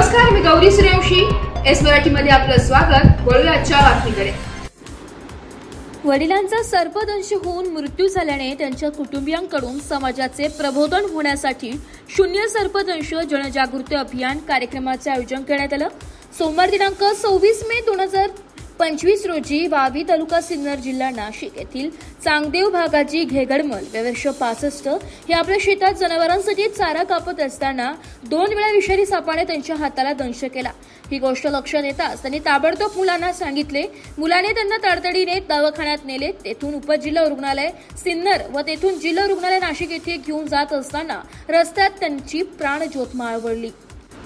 नमस्कार, मी गौरी सूर्यवंशी. एस मराठीमध्ये आपलं स्वागत. वळूया आजच्या बातमीकडे. वडिलांचा सर्पदंश होऊन मृत्यू झाल्याने त्यांच्या कुटुंबियांकडून समाजाचे प्रबोधन होण्यासाठी शून्य सर्पदंश जनजागृती अभियान कार्यक्रमाचे आयोजन करण्यात आलं. सोमवार दिनांक 26 मे 2025 रोजी वावी तालुका सिन्नर जिल्हा नाशिक येथील चांगदेव भागाची घेगडमल वर्ष 65 हे आपल्या शेतात जनावरांसाठी चारा कापत असताना 2 वेळा विषारी सापाने त्यांच्या हाताला दंश केला. ही गोष्ट लक्षात येताच त्यांनी ताबडतोब मुलांना सांगितले. मुलाने त्यांना तातडीने दवाखान्यात नेले. तेथून उपजिल्हा रुग्णालय सिन्नर व तेथून जिल्हा रुग्णालय नाशिक येथे घेऊन जात असताना रस्त्यात त्यांची प्राणज्योत मावळली.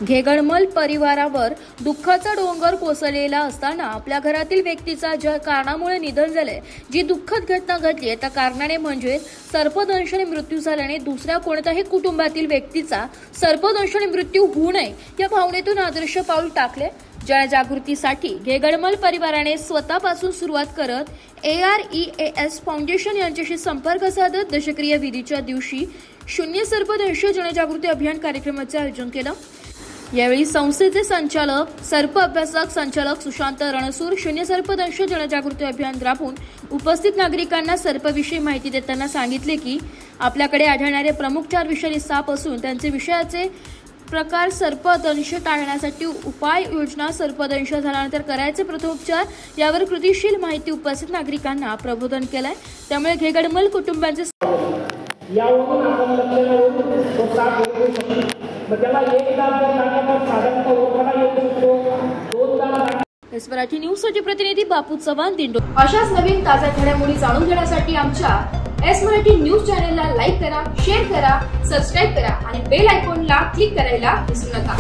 घेगडमल परिवारावर दुःखाचा डोंगर कोसळलेला असताना आपल्या घरातील व्यक्तीचा ज्या कारणामुळे निधन झाले, जी दुःखद घटना घडली त्या कारणाने म्हणजे सर्पदंशाने मृत्यू झाल्याने दुसऱ्या कोणत्याही कुटुंबातील व्यक्तीचा सर्पदंशाने मृत्यू होऊ नये या भावनेतून आदर्श पाऊल टाकले. जनजागृतीसाठी घेगडमल परिवाराने स्वतःपासून सुरुवात करत AREAS फाउंडेशन यांच्याशी संपर्क साधत दशक्रिया विधीच्या दिवशी शून्य सर्पदंश जनजागृती अभियान कार्यक्रमाचे आयोजन केलं. यावेळी संस्थेचे संचालक सर्प अभ्यासक संचालक सुशांत रणसूर शून्य सर्पदंश जनजागृती अभियान राबवून उपस्थित नागरिकांना सर्पविषयी माहिती देताना सांगितले की आपल्याकडे आढळणारे प्रमुख 4 विषारी साप असून त्यांचे विषयाचे प्रकार, सर्पदंश टाळण्यासाठी उपाययोजना, सर्पदंश झाल्यानंतर करायचे प्रथमोपचार यावर कृतीशील माहिती उपस्थित नागरिकांना प्रबोधन केलंय. त्यामुळे घेगडमल कुटुंबांचे एस मराठी न्यूज साठी प्रतिनिधी बापू चव्हाण, दिंडोरी. अशाच नवीन ताज्या घडामोडी जाणून घेण्यासाठी आमच्या एस मराठी न्यूज चॅनेलला लाईक करा, शेअर करा, सबस्क्राईब करा आणि बेल आयकॉनला क्लिक करायला विसरू नका.